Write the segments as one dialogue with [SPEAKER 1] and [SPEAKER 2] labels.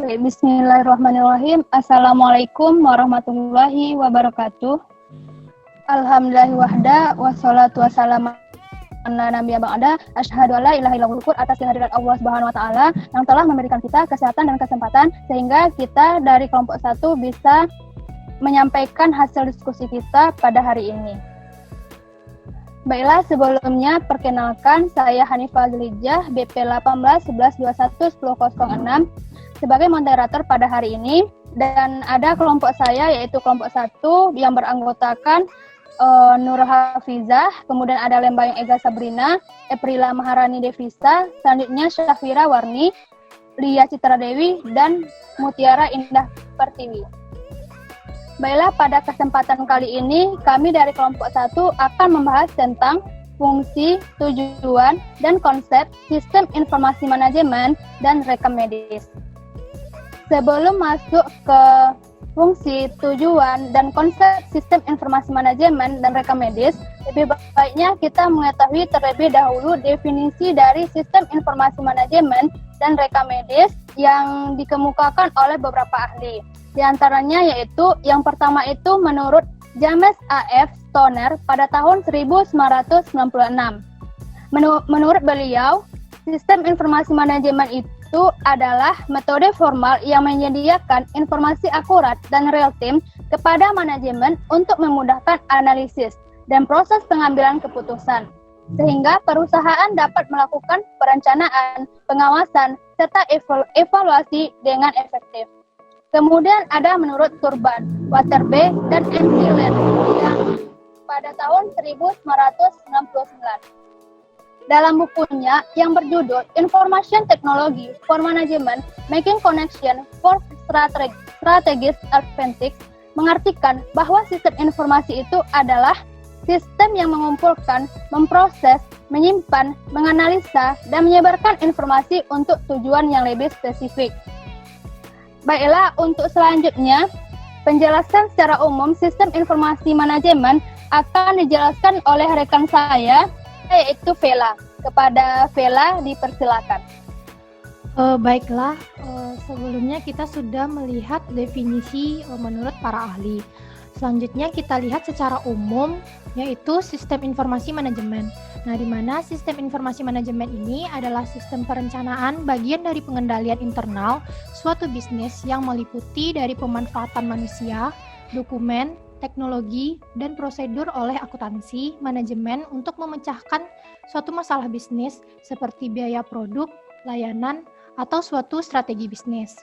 [SPEAKER 1] Bismillahirrahmanirrahim. Assalamualaikum warahmatullahi wabarakatuh. Alhamdulillahi wahda wassalatu wassalamu ala nabiyyi ba'da. Asyhadu alla ilaha illallah atas kehadiran Allah Subhanahu wa taala yang telah memberikan kita kesehatan dan kesempatan sehingga kita dari kelompok 1 bisa menyampaikan hasil diskusi kita pada hari ini. Baiklah, sebelumnya perkenalkan saya Hanifah Zulijah, BP 1811211006 sebagai moderator pada hari ini, dan ada kelompok saya yaitu kelompok 1 yang beranggotakan Nur Hafizah, kemudian ada Lembayung Ega Sabrina, Aprila Maharani Devisa, selanjutnya Syafira Warni, Lia Citra Dewi, dan Mutiara Indah Pertiwi. Baiklah, pada kesempatan kali ini kami dari kelompok 1 akan membahas tentang fungsi, tujuan, dan konsep sistem informasi manajemen dan rekam medis. Sebelum masuk ke fungsi, tujuan, dan konsep sistem informasi manajemen dan rekam medis, lebih baiknya kita mengetahui terlebih dahulu definisi dari sistem informasi manajemen dan rekam medis yang dikemukakan oleh beberapa ahli. Di antaranya yaitu yang pertama itu menurut James A.F. Stoner pada tahun 1996. Menurut beliau, sistem informasi manajemen itu adalah metode formal yang menyediakan informasi akurat dan real-time kepada manajemen untuk memudahkan analisis dan proses pengambilan keputusan, sehingga perusahaan dapat melakukan perencanaan, pengawasan, serta evaluasi dengan efektif. Kemudian ada menurut Turban, Waterby, dan Antilen yang pada tahun 1969. Dalam bukunya yang berjudul Information Technology for Management, Making Connection for Strategic Advantage, mengartikan bahwa sistem informasi itu adalah sistem yang mengumpulkan, memproses, menyimpan, menganalisa, dan menyebarkan informasi untuk tujuan yang lebih spesifik. Baiklah, untuk selanjutnya, penjelasan secara umum sistem informasi manajemen akan dijelaskan oleh rekan saya, yaitu Vela. Kepada Vela, dipersilakan.
[SPEAKER 2] Baiklah, sebelumnya kita sudah melihat definisi menurut para ahli. Selanjutnya kita lihat secara umum, yaitu sistem informasi manajemen. Nah, di mana sistem informasi manajemen ini adalah sistem perencanaan bagian dari pengendalian internal suatu bisnis yang meliputi dari pemanfaatan manusia, dokumen, teknologi, dan prosedur oleh akuntansi manajemen untuk memecahkan suatu masalah bisnis seperti biaya produk, layanan, atau suatu strategi bisnis.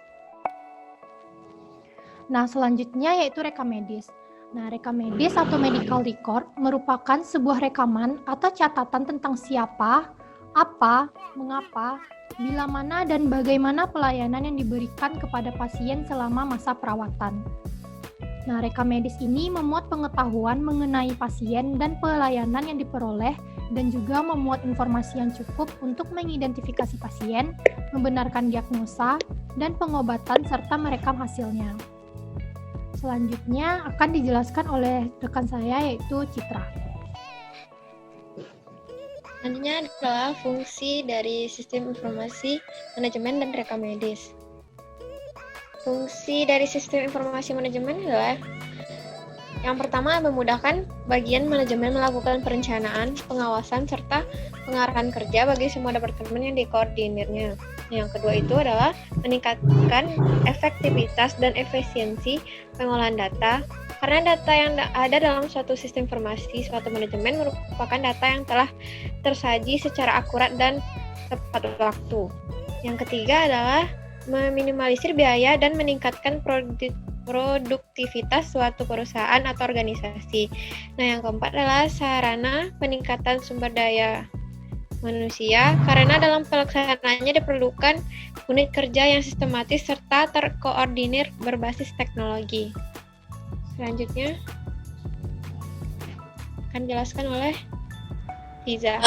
[SPEAKER 2] Nah, selanjutnya yaitu rekam medis. Nah, rekam medis atau medical record merupakan sebuah rekaman atau catatan tentang siapa, apa, mengapa, bila mana, dan bagaimana pelayanan yang diberikan kepada pasien selama masa perawatan. Nah, rekam medis ini memuat pengetahuan mengenai pasien dan pelayanan yang diperoleh dan juga memuat informasi yang cukup untuk mengidentifikasi pasien, membenarkan diagnosa, dan pengobatan serta merekam hasilnya. Selanjutnya akan dijelaskan oleh rekan saya yaitu Citra.
[SPEAKER 3] Selanjutnya adalah fungsi dari sistem informasi manajemen dan rekam medis. Fungsi dari sistem informasi manajemen adalah yang pertama, memudahkan bagian manajemen melakukan perencanaan, pengawasan, serta pengarahan kerja bagi semua departemen yang dikoordinirnya. Yang kedua itu adalah meningkatkan efektivitas dan efisiensi pengolahan data, karena data yang ada dalam suatu sistem informasi, suatu manajemen merupakan data yang telah tersaji secara akurat dan tepat waktu. Yang ketiga adalah meminimalisir biaya dan meningkatkan produktivitas suatu perusahaan atau organisasi. Nah, yang keempat adalah sarana peningkatan sumber daya manusia, karena dalam pelaksanaannya diperlukan unit kerja yang sistematis serta terkoordinir berbasis teknologi. Selanjutnya akan dijelaskan oleh Liza.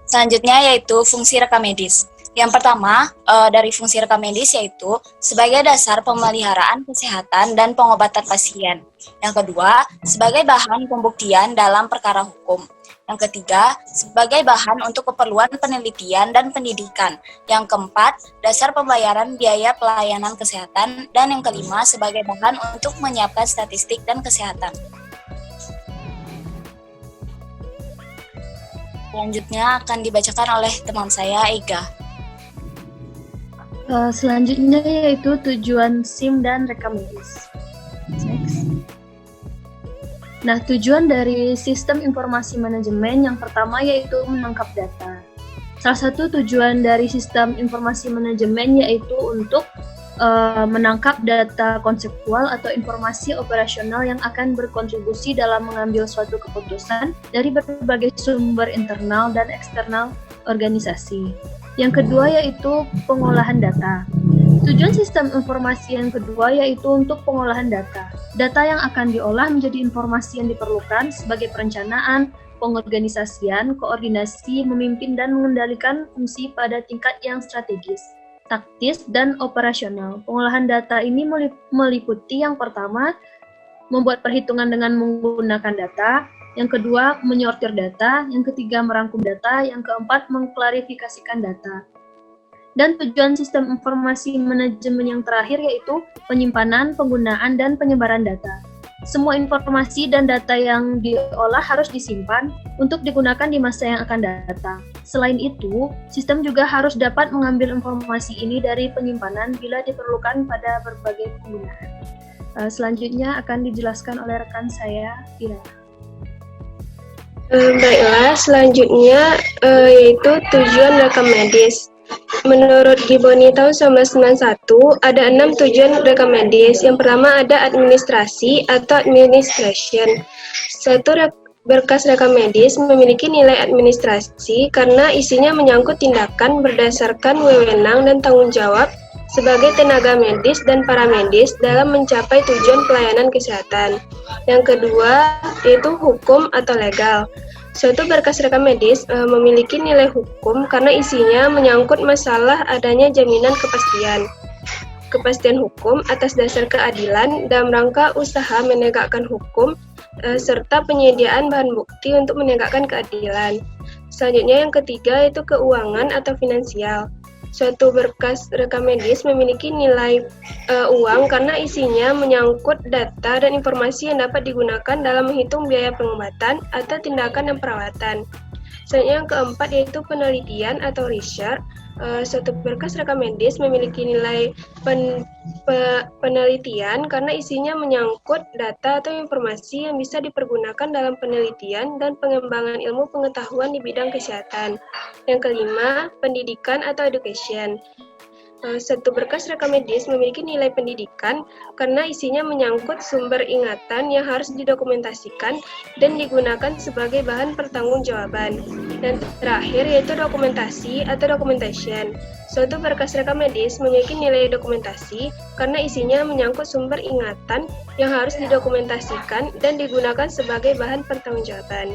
[SPEAKER 4] Selanjutnya yaitu fungsi rekam medis. Yang pertama, dari fungsi rekam medis yaitu sebagai dasar pemeliharaan kesehatan dan pengobatan pasien. Yang kedua, sebagai bahan pembuktian dalam perkara hukum. Yang ketiga, sebagai bahan untuk keperluan penelitian dan pendidikan. Yang keempat, dasar pembayaran biaya pelayanan kesehatan. Dan yang kelima, sebagai bahan untuk menyiapkan statistik dan kesehatan. Selanjutnya akan dibacakan oleh teman saya, Ega.
[SPEAKER 5] Selanjutnya yaitu tujuan SIM dan rekam medis. Next. Nah, tujuan dari sistem informasi manajemen yang pertama yaitu menangkap data. Salah satu tujuan dari sistem informasi manajemen yaitu untuk menangkap data konseptual atau informasi operasional yang akan berkontribusi dalam mengambil suatu keputusan dari berbagai sumber internal dan eksternal organisasi. Yang kedua yaitu pengolahan data. Tujuan sistem informasi yang kedua yaitu untuk pengolahan data. Data yang akan diolah menjadi informasi yang diperlukan sebagai perencanaan, pengorganisasian, koordinasi, memimpin dan mengendalikan fungsi pada tingkat yang strategis, taktis, dan operasional. Pengolahan data ini meliputi yang pertama, membuat perhitungan dengan menggunakan data, yang kedua, menyortir data, yang ketiga, merangkum data, yang keempat, mengklarifikasikan data. Dan tujuan sistem informasi manajemen yang terakhir yaitu penyimpanan, penggunaan, dan penyebaran data. Semua informasi dan data yang diolah harus disimpan untuk digunakan di masa yang akan datang. Selain itu, sistem juga harus dapat mengambil informasi ini dari penyimpanan bila diperlukan pada berbagai penggunaan. Selanjutnya akan dijelaskan oleh rekan saya, Ira.
[SPEAKER 6] Baiklah, selanjutnya yaitu tujuan rekam medis. Menurut Giboni tahun 1991, ada 6 tujuan rekam medis. Yang pertama ada administrasi atau administration. Suatu berkas rekam medis memiliki nilai administrasi karena isinya menyangkut tindakan berdasarkan wewenang dan tanggung jawab sebagai tenaga medis dan paramedis dalam mencapai tujuan pelayanan kesehatan. Yang kedua yaitu hukum atau legal. Suatu berkas rekam medis memiliki nilai hukum karena isinya menyangkut masalah adanya jaminan kepastian hukum atas dasar keadilan dalam rangka usaha menegakkan hukum serta penyediaan bahan bukti untuk menegakkan keadilan. Selanjutnya yang ketiga yaitu keuangan atau finansial. Suatu berkas rekam medis memiliki nilai uang karena isinya menyangkut data dan informasi yang dapat digunakan dalam menghitung biaya pengobatan atau tindakan dan perawatan. Selanjutnya yang keempat yaitu penelitian atau research. Suatu berkas rekam medis memiliki nilai penelitian karena isinya menyangkut data atau informasi yang bisa dipergunakan dalam penelitian dan pengembangan ilmu pengetahuan di bidang kesehatan. Yang kelima, pendidikan atau education. Suatu berkas rekam medis memiliki nilai pendidikan karena isinya menyangkut sumber ingatan yang harus didokumentasikan dan digunakan sebagai bahan pertanggungjawaban. Dan terakhir yaitu dokumentasi atau documentation. Suatu berkas rekam medis memiliki nilai dokumentasi karena isinya menyangkut sumber ingatan yang harus didokumentasikan dan digunakan sebagai bahan pertanggungjawaban.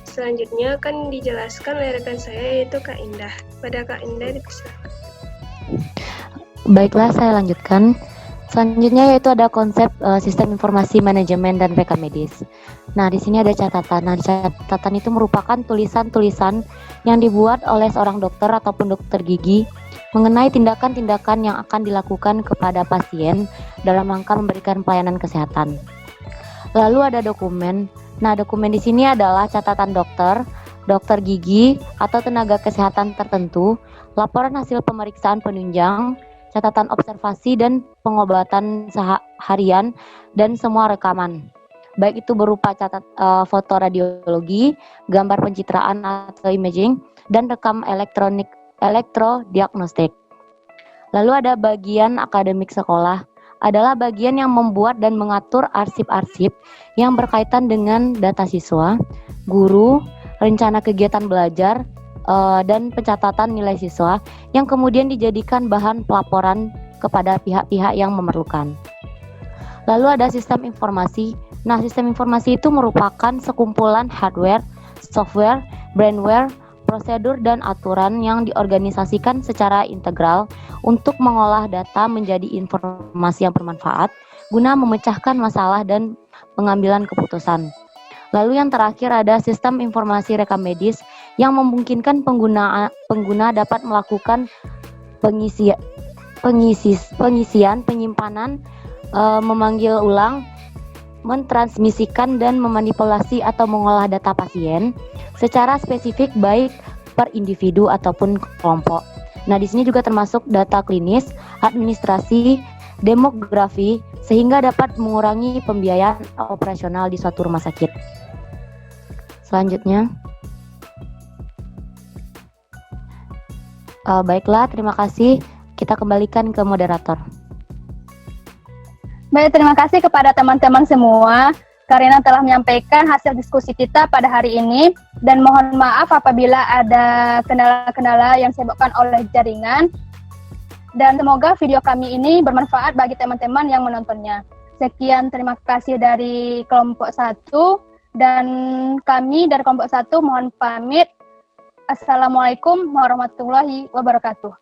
[SPEAKER 6] Selanjutnya akan dijelaskan oleh rekan saya yaitu Kak Indah. Pada Kak Indah dipersilakan.
[SPEAKER 7] Baiklah, saya lanjutkan. Selanjutnya yaitu ada konsep sistem informasi manajemen dan rekam medis. Nah, di sini ada catatan. Nah, catatan itu merupakan tulisan-tulisan yang dibuat oleh seorang dokter ataupun dokter gigi mengenai tindakan-tindakan yang akan dilakukan kepada pasien dalam rangka memberikan pelayanan kesehatan. Lalu ada dokumen. Nah, dokumen di sini adalah catatan dokter gigi atau tenaga kesehatan tertentu, laporan hasil pemeriksaan penunjang, catatan observasi dan pengobatan harian, dan semua rekaman. Baik itu berupa foto radiologi, gambar pencitraan atau imaging, dan rekam elektrodiagnostik. Lalu ada bagian akademik sekolah, adalah bagian yang membuat dan mengatur arsip-arsip yang berkaitan dengan data siswa, guru, rencana kegiatan belajar, dan pencatatan nilai siswa yang kemudian dijadikan bahan pelaporan kepada pihak-pihak yang memerlukan. Lalu ada sistem informasi. Nah, sistem informasi itu merupakan sekumpulan hardware, software, brainware, prosedur, dan aturan yang diorganisasikan secara integral untuk mengolah data menjadi informasi yang bermanfaat guna memecahkan masalah dan pengambilan keputusan. Lalu yang terakhir ada sistem informasi rekam medis yang memungkinkan pengguna dapat melakukan pengisian, penyimpanan, memanggil ulang, mentransmisikan dan memanipulasi atau mengolah data pasien secara spesifik baik per individu ataupun kelompok. Nah, di sini juga termasuk data klinis, administrasi, demografi, sehingga dapat mengurangi pembiayaan operasional di suatu rumah sakit. Selanjutnya, baiklah, terima kasih. Kita kembalikan ke moderator.
[SPEAKER 1] Baik, terima kasih kepada teman-teman semua karena telah menyampaikan hasil diskusi kita pada hari ini, dan mohon maaf apabila ada kendala-kendala yang disebabkan oleh jaringan, dan semoga video kami ini bermanfaat bagi teman-teman yang menontonnya. Sekian, terima kasih dari kelompok 1, dan kami dari kelompok 1 mohon pamit. Assalamualaikum warahmatullahi wabarakatuh.